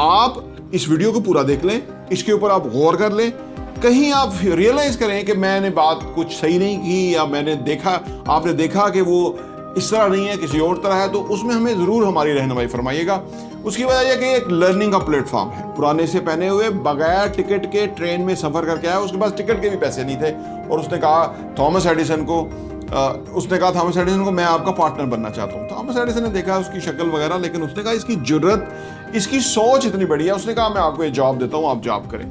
आप इस वीडियो को पूरा देख लें, इसके ऊपर आप गौर कर लें, कहीं आप रियलाइज करें कि मैंने बात कुछ सही नहीं की या आपने देखा कि वो इस तरह नहीं है, किसी और तरह है, तो उसमें हमें ज़रूर हमारी रहनुमाई फरमाइएगा। उसकी वजह यह कि एक लर्निंग का प्लेटफॉर्म है। पुराने से पहने हुए बगैर टिकट के ट्रेन में सफ़र करके आया, उसके पास टिकट के भी पैसे नहीं थे और उसने कहा थॉमस एडिसन को मैं आपका पार्टनर बनना चाहता हूँ। थॉमस एडिसन ने देखा उसकी शक्ल वगैरह, लेकिन उसने कहा इसकी जुर्रत, इसकी सोच इतनी बड़ी है। उसने कहा मैं आपको ये जॉब देता हूँ, आप जॉब करें।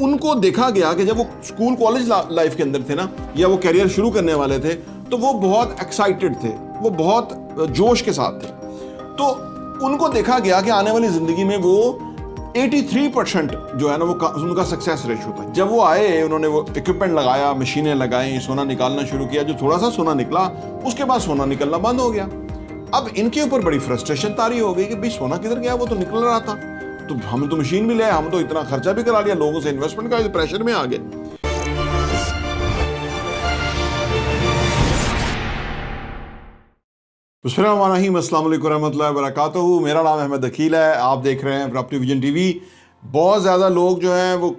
उनको देखा गया कि जब वो स्कूल कॉलेज लाइफ के अंदर थे ना, या वो कैरियर शुरू करने वाले थे, तो वो बहुत एक्साइटेड थे, वो बहुत जोश के साथ थे। तो उनको देखा गया कि आने वाली जिंदगी में वो 83% जो है ना वो उनका सक्सेस रेशो था। जब वो आए, उन्होंने वो इक्विपमेंट लगाया, मशीनें लगाई, सोना निकालना शुरू किया। जो थोड़ा सा सोना निकला, उसके बाद सोना निकलना बंद हो गया। अब इनके ऊपर बड़ी फ्रस्ट्रेशन तारी हो गई कि भाई सोना किधर गया, वो तो निकल रहा था, तो हम तो मशीन भी ले आए, हम तो इतना खर्चा भी करा लिया, लोगों से इन्वेस्टमेंट का प्रेशर में आ गए। अस्सलाम वालेकुम रहमतुल्लाहि व बरकातहू। मेरा नाम अहमद अकील है, आप देख रहे हैं प्रॉपर्टी विजन टीवी। बहुत ज़्यादा लोग जो हैं वो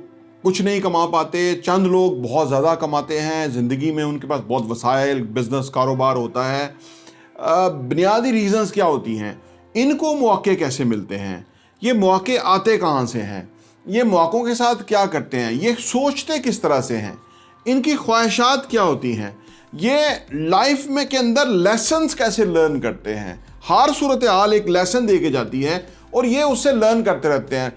कुछ नहीं कमा पाते, चंद लोग बहुत ज़्यादा कमाते हैं ज़िंदगी में, उनके पास बहुत वसाइल, बिजनेस, कारोबार होता है। बुनियादी रीज़न्स क्या होती हैं, इनको मौके कैसे मिलते हैं, ये मौके आते कहाँ से हैं, ये मौक़ों के साथ क्या करते हैं, ये सोचते किस तरह से हैं, इनकी ख्वाहिशात क्या होती हैं, ये लाइफ में के अंदर लेसन्स कैसे लर्न करते हैं। हर सूरत हाल एक लेसन दे के जाती है और ये उससे लर्न करते रहते हैं,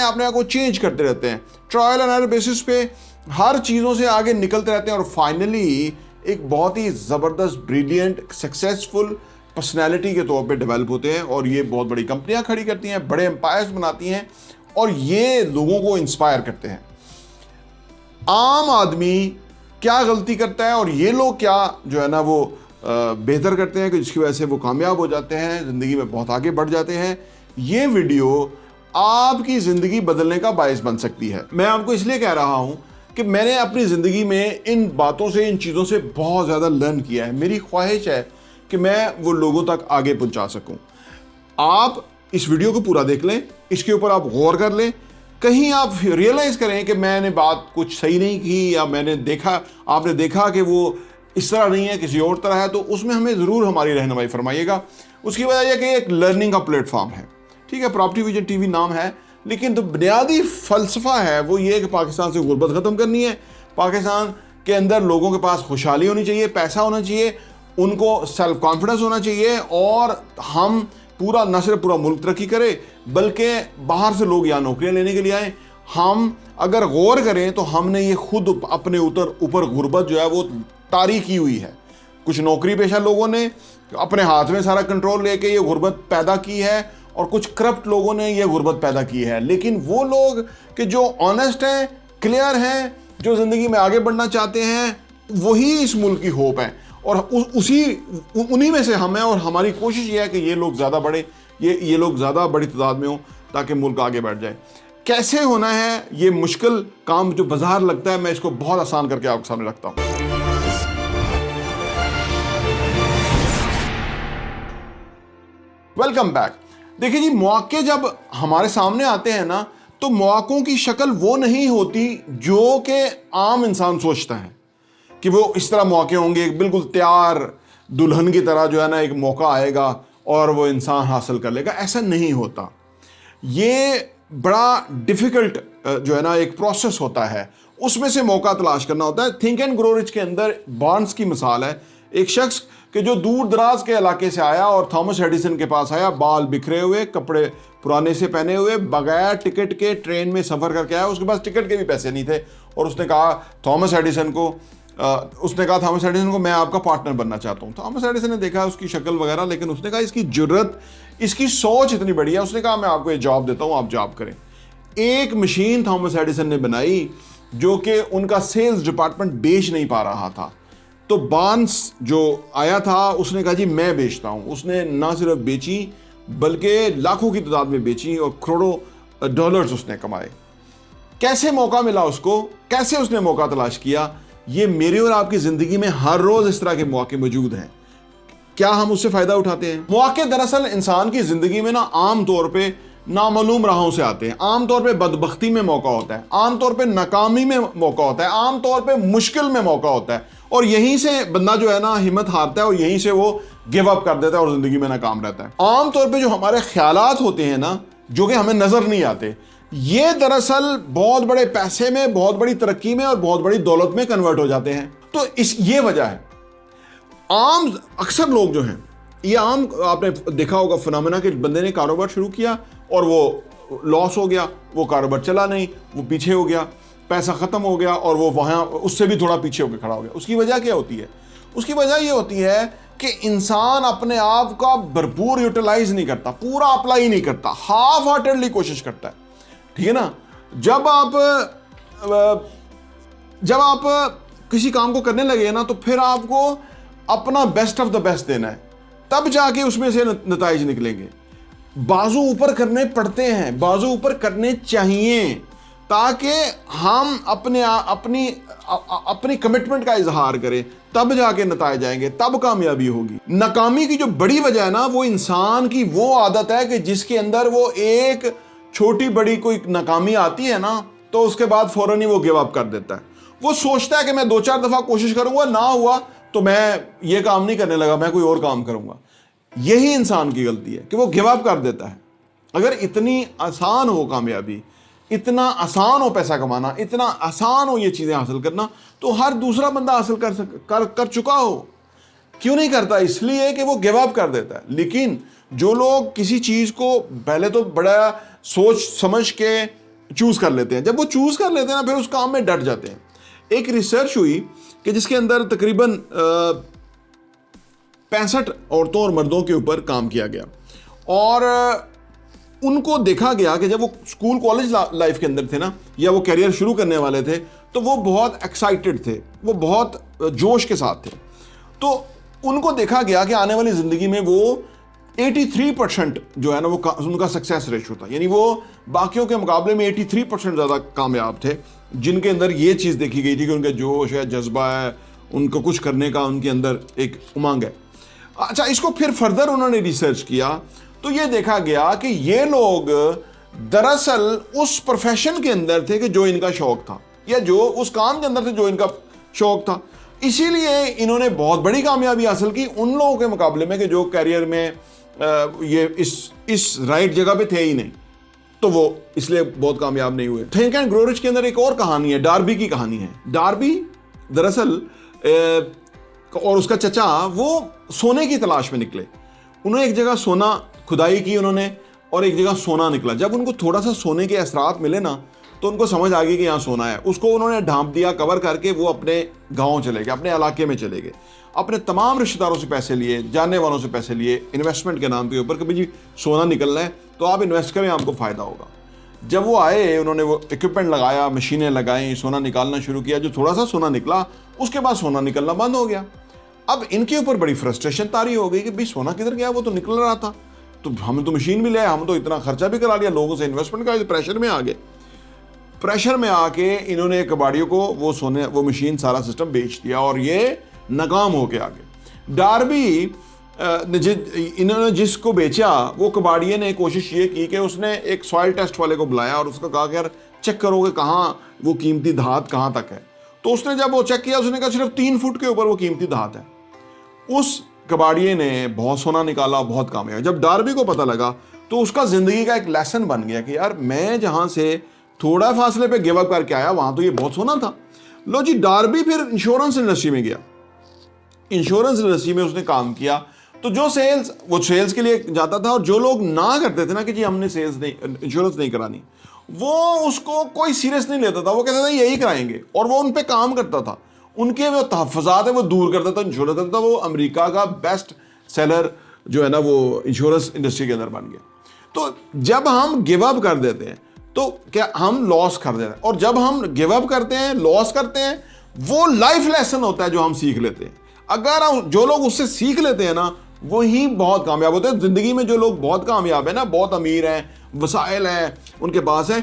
अपने आप को चेंज करते रहते हैं, ट्रायल एंड एरर बेसिस पे हर चीज़ों से आगे निकलते रहते हैं और फाइनली एक बहुत ही ज़बरदस्त, ब्रिलियंट, सक्सेसफुल पर्सनैलिटी के तौर पे डेवलप होते हैं और ये बहुत बड़ी कंपनियां खड़ी करती हैं, बड़े एम्पायर्स बनाती हैं और ये लोगों को इंस्पायर करते हैं। आम आदमी क्या गलती करता है और ये लोग क्या जो है ना वो बेहतर करते हैं कि जिसकी वजह से वो कामयाब हो जाते हैं, ज़िंदगी में बहुत आगे बढ़ जाते हैं। ये वीडियो आपकी ज़िंदगी बदलने का बायस बन सकती है। मैं आपको इसलिए कह रहा हूँ कि मैंने अपनी ज़िंदगी में इन बातों से, इन चीज़ों से बहुत ज़्यादा लर्न किया है। मेरी ख्वाहिश है कि मैं वो लोगों तक आगे पहुँचा सकूँ। आप इस वीडियो को पूरा देख लें, इसके ऊपर आप गौर कर लें, कहीं आप रियलाइज करें कि मैंने बात कुछ सही नहीं की या आपने देखा कि वो इस तरह नहीं है, किसी और तरह है, तो उसमें हमें ज़रूर हमारी रहनुमाई फरमाइएगा। उसकी वजह यह कि एक लर्निंग का प्लेटफॉर्म है, ठीक है, प्रॉपर्टी विजन टीवी नाम है, लेकिन तो बुनियादी फ़लसफ़ा है वो ये कि पाकिस्तान से गुर्बत ख़त्म करनी है। पाकिस्तान के अंदर लोगों के पास खुशहाली होनी चाहिए, पैसा होना चाहिए, उनको सेल्फ कॉन्फिडेंस होना चाहिए और हम न सिर्फ पूरा मुल्क तरक्की करे बल्कि बाहर से लोग यहाँ नौकरियाँ लेने के लिए आए। हम अगर गौर करें तो हमने ये खुद अपने ऊपर गुर्बत जो है वो तारी की हुई है। कुछ नौकरी पेशा लोगों ने अपने हाथ में सारा कंट्रोल लेके ये गुर्बत पैदा की है और कुछ करप्ट लोगों ने ये गुर्बत पैदा की है। लेकिन वो लोग कि जो ऑनेस्ट हैं, क्लियर हैं, जो ज़िंदगी में आगे बढ़ना चाहते हैं, वही इस मुल्क की होप है और उन्हीं में से हम हैं और हमारी कोशिश ये है कि ये लोग ज़्यादा बढ़े, ये लोग ज़्यादा बड़ी तादाद में हों ताकि मुल्क आगे बढ़ जाए। कैसे होना है ये मुश्किल काम जो बाजार लगता है, मैं इसको बहुत आसान करके आपके सामने रखता हूँ। Welcome back. देखिए जी, मौके जब हमारे सामने आते हैं ना, तो मौक़ों की शक्ल वो नहीं होती जो कि आम इंसान सोचता है कि वो इस तरह मौके होंगे, बिल्कुल तैयार दुल्हन की तरह जो है ना एक मौका आएगा और वो इंसान हासिल कर लेगा। ऐसा नहीं होता। ये बड़ा डिफ़िकल्ट जो है ना एक प्रोसेस होता है, उसमें से मौका तलाश करना होता है। थिंक एंड ग्रो रिच के अंदर बार्न्स की मिसाल है, एक शख्स कि जो दूर दराज के इलाके से आया और थॉमस एडिसन के पास आया, बाल बिखरे हुए, कपड़े पुराने से पहने हुए, बगैर टिकट के ट्रेन में सफ़र करके आया, उसके पास टिकट के भी पैसे नहीं थे और उसने कहा थॉमस एडिसन को मैं आपका पार्टनर बनना चाहता हूँ। थॉमस एडिसन ने देखा उसकी शक्ल वगैरह, लेकिन उसने कहा इसकी जुर्रत, इसकी सोच इतनी बड़ी है। उसने कहा मैं आपको ये जॉब देता हूँ, आप जॉब करें। एक मशीन थॉमस एडिसन ने बनाई जो कि उनका सेल्स डिपार्टमेंट बेच नहीं पा रहा था, तो बार्न्स जो आया था उसने कहा जी मैं बेचता हूँ। उसने ना सिर्फ बेची बल्कि लाखों की तादाद में बेची और करोड़ों डॉलर्स उसने कमाए। कैसे मौका मिला उसको, कैसे उसने मौका तलाश किया, ये मेरी और आपकी ज़िंदगी में हर रोज़ इस तरह के मौके मौजूद हैं। क्या हम उससे फ़ायदा उठाते हैं? मौके दरअसल इंसान की ज़िंदगी में ना आम तौर पे नामालूम राहों से आते हैं, आमतौर पे बदबख्ती में मौका होता है, आमतौर पे नाकामी में मौका होता है, आमतौर पे मुश्किल में मौका होता है, और यहीं से बंदा जो है ना हिम्मत हारता है और यहीं से वो गिव अप कर देता है और ज़िंदगी में नाकाम रहता है। आमतौर पे जो हमारे ख्यालात होते हैं ना, जो कि हमें नज़र नहीं आते, ये दरअसल बहुत बड़े पैसे में, बहुत बड़ी तरक्की में और बहुत बड़ी दौलत में कन्वर्ट हो जाते हैं। तो ये वजह है। आम अक्सर लोग जो हैं, ये आम आपने देखा होगा फिनोमेना कि बंदे ने कारोबार शुरू किया और वो लॉस हो गया, वो कारोबार चला नहीं, वो पीछे हो गया, पैसा ख़त्म हो गया और वो वहाँ उससे भी थोड़ा पीछे होकर खड़ा हो गया। उसकी वजह क्या होती है? उसकी वजह ये होती है कि इंसान अपने आप का भरपूर यूटिलाइज नहीं करता, पूरा अप्लाई नहीं करता, हाफ हार्टेडली कोशिश करता है। ठीक है ना? जब आप किसी काम को करने लगे ना, तो फिर आपको अपना बेस्ट ऑफ द बेस्ट देना है, तब जाके उसमें से नताइज निकलेंगे। बाजू ऊपर करने पड़ते हैं, बाजू ऊपर करने चाहिए, ताकि हम अपनी कमिटमेंट का इजहार करें, तब जाके नताइज आएंगे, तब कामयाबी होगी। नाकामी की जो बड़ी वजह है ना, वो इंसान की वो आदत है कि जिसके अंदर वो एक छोटी बड़ी कोई नाकामी आती है ना, तो उसके बाद फौरन ही वो गिव अप कर देता है। वो सोचता है कि मैं 2-4 दफा कोशिश करूंगा, ना हुआ तो मैं ये काम नहीं करने लगा, मैं कोई और काम करूंगा। यही इंसान की गलती है कि वो गिव अप कर देता है। अगर इतनी आसान हो कामयाबी, इतना आसान हो पैसा कमाना, इतना आसान हो ये चीज़ें हासिल करना, तो हर दूसरा बंदा हासिल कर चुका हो। क्यों नहीं करता? इसलिए कि वो गिव अप कर देता है। लेकिन जो लोग किसी चीज़ को पहले तो बड़ा सोच समझ के चूज़ कर लेते हैं, जब वो चूज़ कर लेते हैं ना, फिर उस काम में डट जाते हैं। एक रिसर्च हुई कि जिसके अंदर तकरीबन 65 औरतों और मर्दों के ऊपर काम किया गया, और उनको देखा गया कि जब वो स्कूल कॉलेज लाइफ के अंदर थे ना, या वो कैरियर शुरू करने वाले थे, तो वो बहुत एक्साइटेड थे, वो बहुत जोश के साथ थे। तो उनको देखा गया कि आने वाली ज़िंदगी में वो 83% जो है ना, वो उनका सक्सेस रेशो था, यानी वो बाकियों के मुकाबले में 83% ज़्यादा कामयाब थे, जिनके अंदर ये चीज़ देखी गई थी कि उनका जोश है, जज्बा है, उनको कुछ करने का उनके अंदर एक उमंग है। अच्छा, इसको फिर फर्दर उन्होंने रिसर्च किया, तो ये देखा गया कि ये लोग दरअसल उस प्रोफेशन के अंदर थे कि जो इनका शौक था, या जो उस काम के अंदर थे जो इनका शौक था। इसीलिए इन्होंने बहुत बड़ी कामयाबी हासिल की उन लोगों के मुकाबले में कि जो कैरियर में ये इस राइट जगह पे थे ही नहीं, तो वो इसलिए बहुत कामयाब नहीं हुए। थिंक एंड ग्रो रिच के अंदर एक और कहानी है, डार्बी की कहानी है। डार्बी दरअसल और उसका चचा वो सोने की तलाश में निकले। उन्होंने एक जगह सोना खुदाई की उन्होंने, और एक जगह सोना निकला। जब उनको थोड़ा सा सोने के असरात मिले ना, तो उनको समझ आ गई कि यहाँ सोना है। उसको उन्होंने ढांप दिया, कवर करके वो अपने गांव चले गए, अपने इलाके में चले गए। अपने तमाम रिश्तेदारों से पैसे लिए, जानने वालों से पैसे लिए, इन्वेस्टमेंट के नाम के ऊपर, कभी जी सोना निकलना है तो आप इन्वेस्ट करें, आपको फ़ायदा होगा। जब वो आए, उन्होंने वो इक्विपमेंट लगाया, मशीनें लगाई, सोना निकालना शुरू किया। जो थोड़ा सा सोना निकला, उसके बाद सोना निकलना बंद हो गया। अब इनके ऊपर बड़ी फ्रस्ट्रेशन तारी हो गई कि भाई सोना किधर गया, वो तो निकल रहा था, तो हम तो मशीन भी ले आए, हम तो इतना खर्चा भी करा लिया, लोगों से इन्वेस्टमेंट का प्रेशर में आ गए। प्रेशर में आके इन्होंने कबाड़ियों को वो मशीन सारा सिस्टम बेच दिया, और ये नाकाम होके आ गए। डार्बी इन्होंने जिसको बेचा, वो कबाड़िए ने कोशिश ये की कि उसने एक सॉइल टेस्ट वाले को बुलाया और उसको कहा कि यार चेक करोगे कहाँ वो कीमती धात कहाँ तक है। तो उसने जब वो चेक किया, उसने कहा सिर्फ 3 फुट के ऊपर वो कीमती धात है। उस कबाड़िए ने बहुत सोना निकाला, बहुत कामयाब। जब डार्बी को पता लगा, तो उसका ज़िंदगी का एक लेसन बन गया कि यार मैं जहाँ से थोड़ा फासले पे गिव अप करके आया, वहाँ तो ये बहुत सोना था। लो जी, डार्बी फिर इंश्योरेंस इंडस्ट्री में गया। इंश्योरेंस इंडस्ट्री में उसने काम किया। तो जो वो सेल्स के लिए जाता था, और जो लोग ना करते थे ना कि जी हमने इंश्योरेंस नहीं करानी, वो उसको कोई सीरियस नहीं लेता था। वो कहता था यही कराएंगे, और वो उन पे काम करता था। उनके वो तहफ़्फ़ुज़ात है वो दूर करता था, इंश्योरेंस करता था। वो अमेरिका का बेस्ट सेलर जो है ना, वो इंश्योरेंस इंडस्ट्री के अंदर बन गया। तो जब हम गिव अप कर देते हैं, तो क्या हम लॉस कर देते हैं, और जब हम गिव अप करते हैं, लॉस करते हैं, वो लाइफ लेसन होता है जो हम सीख लेते हैं। अगर हम जो लोग उससे सीख लेते हैं ना, वही बहुत कामयाब होते हैं ज़िंदगी में। जो लोग बहुत कामयाब है ना, बहुत अमीर हैं, वसाइल हैं उनके पास है,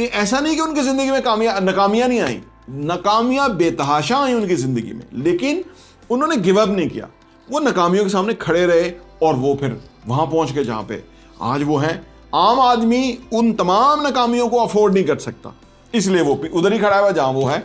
ऐसा नहीं कि उनकी ज़िंदगी में नाकामियाँ नहीं आई, नाकामियाँ बेतहाशा आई उनकी ज़िंदगी में, लेकिन उन्होंने गिव अप नहीं किया। वो नाकामियों के सामने खड़े रहे, और वो फिर वहाँ पहुँच के जहाँ पे आज वो हैं, आम आदमी उन तमाम नाकामियों को अफोर्ड नहीं कर सकता, इसलिए वो उधर ही खड़ा हुआ जहां वो है,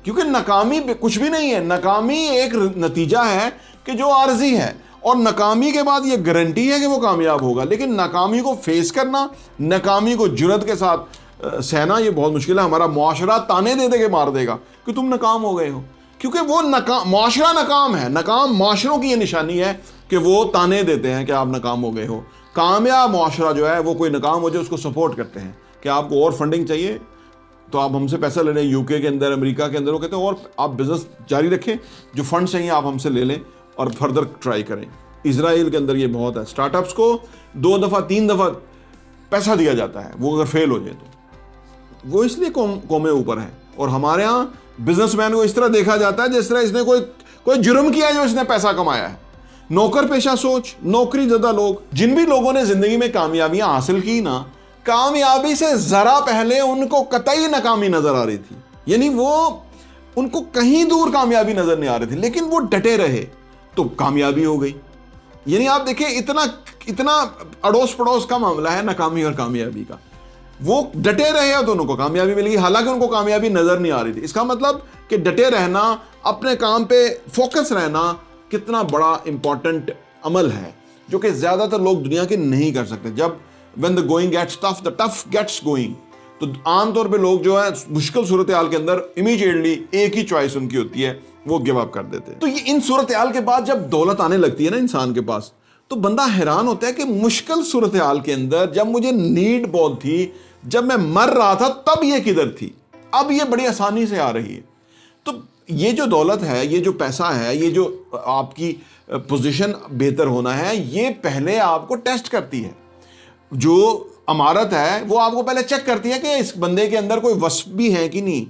क्योंकि नाकामी कुछ भी नहीं है। नाकामी एक नतीजा है कि जो आर्जी है, और नाकामी के बाद ये गारंटी है कि वो कामयाब होगा। लेकिन नाकामी को फेस करना, नाकामी को जुर्रत के साथ सहना, ये बहुत मुश्किल है। हमारा मुआशरा ताने दे दे के मार देगा कि तुम नाकाम हो गए हो, क्योंकि वो मुआशरा नाकाम है। नाकाम मुआशरों की ये निशानी है कि वो ताने देते हैं कि आप नाकाम हो गए हो। कामयाब मुआशरा जो है वो कोई नाकाम हो जाए उसको सपोर्ट करते हैं कि आपको और फंडिंग चाहिए तो आप हमसे पैसा ले लें। यूके के अंदर, अमेरिका के अंदर वो कहते हैं और आप बिजनेस जारी रखें, जो फंड चाहिए आप हमसे ले लें और फर्दर ट्राई करें। इजराइल के अंदर ये बहुत है, स्टार्टअप्स को 2 दफ़ा 3 दफ़ा पैसा दिया जाता है, वो अगर फेल हो जाए तो। वो इसलिए कौमें ऊपर हैं। और हमारे यहाँ बिजनेसमैन को इस तरह देखा जाता है जिस तरह इसने कोई जुर्म किया है जो इसने पैसा कमाया है। नौकर पेशा सोच, नौकरी ज़्यादा लोग। जिन भी लोगों ने जिंदगी में कामयाबियां हासिल की ना, कामयाबी से जरा पहले उनको कतई नाकामी नजर आ रही थी, यानी वो उनको कहीं दूर कामयाबी नजर नहीं आ रही थी, लेकिन वो डटे रहे तो कामयाबी हो गई। यानी आप देखिए इतना अड़ोस पड़ोस का मामला है नाकामी और कामयाबी का। वो डटे रहे और तो उनको कामयाबी मिल गई, हालांकि उनको कामयाबी नजर नहीं आ रही थी। इसका मतलब कि डटे रहना, अपने काम पे फोकस रहना कितना बड़ा इंपॉर्टेंट अमल है, जो कि ज्यादातर लोग दुनिया के नहीं कर सकते। जब when the going gets tough, the tough gets going, तो आमतौर पे लोग जो है मुश्किल सूरत हाल के अंदर इमीडिएटली एक ही चॉइस उनकी होती है, वो गिव अप कर देते हैं। तो ये इन सूरत हाल के बाद जब दौलत आने लगती है ना इंसान के पास, तो बंदा हैरान होता है कि मुश्किल सूरत हाल के अंदर जब मुझे नीड बहुत थी, जब मैं मर रहा था, तब ये किधर थी, अब ये बड़ी आसानी से आ रही है। तो ये जो दौलत है, ये जो पैसा है, ये जो आपकी पोजीशन बेहतर होना है, ये पहले आपको टेस्ट करती है। जो अमारत है वो आपको पहले चेक करती है कि इस बंदे के अंदर कोई वस्फ भी है कि नहीं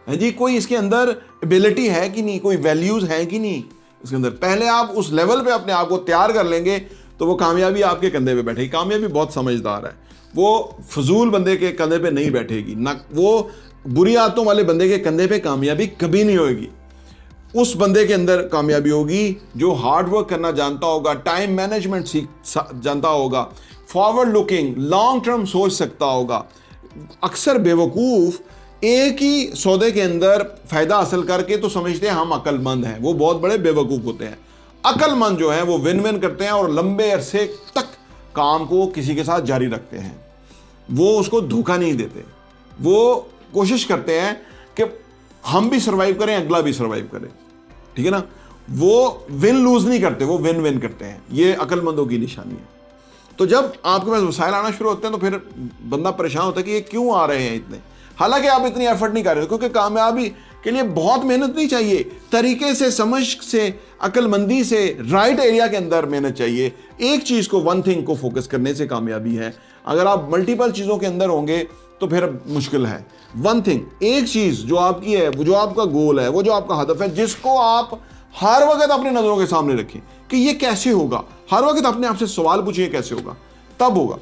है जी, कोई इसके अंदर एबिलिटी है कि नहीं, कोई वैल्यूज है कि नहीं इसके अंदर। पहले आप उस लेवल पे अपने आप को तैयार कर लेंगे तो वो कामयाबी आपके कंधे पे बैठेगी। कामयाबी बहुत समझदार है, वो फजूल बंदे के कंधे पे नहीं बैठेगी ना, वो बुरी आदतों वाले बंदे के कंधे पे कामयाबी कभी नहीं होगी। उस बंदे के अंदर कामयाबी होगी जो हार्ड वर्क करना जानता होगा, टाइम मैनेजमेंट जानता होगा, फॉरवर्ड लुकिंग, लॉन्ग टर्म सोच सकता होगा। अक्सर बेवकूफ़ एक ही सौदे के अंदर फायदा हासिल करके तो समझते हैं हम अक्लमंद हैं, वो बहुत बड़े बेवकूफ़ होते हैं। अक्लमंद जो है वो विन विन करते हैं और लंबे अरसे तक काम को किसी के साथ जारी रखते हैं, वो उसको धोखा नहीं देते। वो कोशिश करते हैं कि हम भी सर्वाइव करें, अगला भी सर्वाइव करे, ठीक है ना। वो विन लूज नहीं करते, वो विन विन करते हैं। ये अक्लमंदों की निशानी है। तो जब आपके पास वसाइल आना शुरू होते हैं तो फिर बंदा परेशान होता है कि ये क्यों आ रहे हैं इतने, हालांकि आप इतनी एफर्ट नहीं कर रहे, क्योंकि कामयाबी के लिए बहुत मेहनत नहीं चाहिए, तरीके से, समझ से, अक्लमंदी से, राइट एरिया के अंदर मेहनत चाहिए। एक चीज़ को, वन थिंग को फोकस करने से कामयाबी है। अगर आप मल्टीपल चीज़ों के अंदर होंगे तो फिर मुश्किल है। वन थिंग, एक चीज़ जो आपकी है, वो जो आपका गोल है, वो जो आपका हदफ है, जिसको आप हर वक्त अपनी नज़रों के सामने रखें कि ये कैसे होगा। हर वक्त अपने आप से सवाल पूछिए कैसे होगा, तब होगा।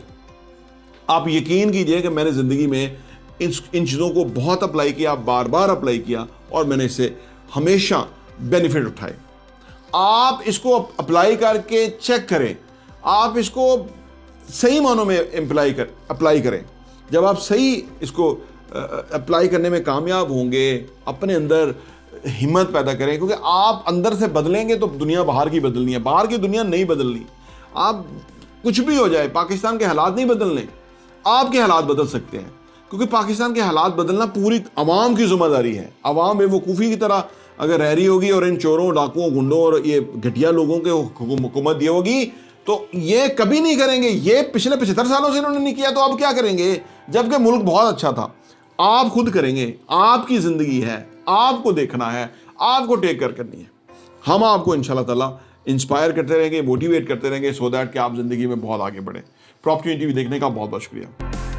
आप यकीन कीजिए कि मैंने ज़िंदगी में इन चीज़ों को बहुत अप्लाई किया, बार बार अप्लाई किया, और मैंने इससे हमेशा बेनिफिट उठाए। आप इसको अप्लाई करके चेक करें, आप इसको सही मानों में अप्लाई करें। जब आप सही इसको अप्लाई करने में कामयाब होंगे, अपने अंदर हिम्मत पैदा करें, क्योंकि आप अंदर से बदलेंगे तो दुनिया बाहर की बदलनी है, बाहर की दुनिया नहीं बदलनी। आप कुछ भी हो जाए, पाकिस्तान के हालात नहीं बदलने, आपके हालात बदल सकते हैं, क्योंकि पाकिस्तान के हालात बदलना पूरी अवाम की जिम्मेदारी है। अवाम बेवकूफ़ी की तरह अगर रह रही होगी और इन चोरों, डाकुओं, गुंडों और ये घटिया लोगों के हुकूमत दी होगी तो ये कभी नहीं करेंगे। ये पिछले 75 सालों से इन्होंने नहीं किया, तो अब क्या करेंगे जबकि मुल्क बहुत अच्छा था। आप खुद करेंगे, आपकी ज़िंदगी है, आपको देखना है, आपको टेक कर करनी है। हम आपको इंशाल्लाह ताला इंस्पायर करते रहेंगे, मोटिवेट करते रहेंगे, सो दैट कि आप ज़िंदगी में बहुत आगे बढ़ें। प्रॉपर्टी टीवी देखने का बहुत बहुत शुक्रिया।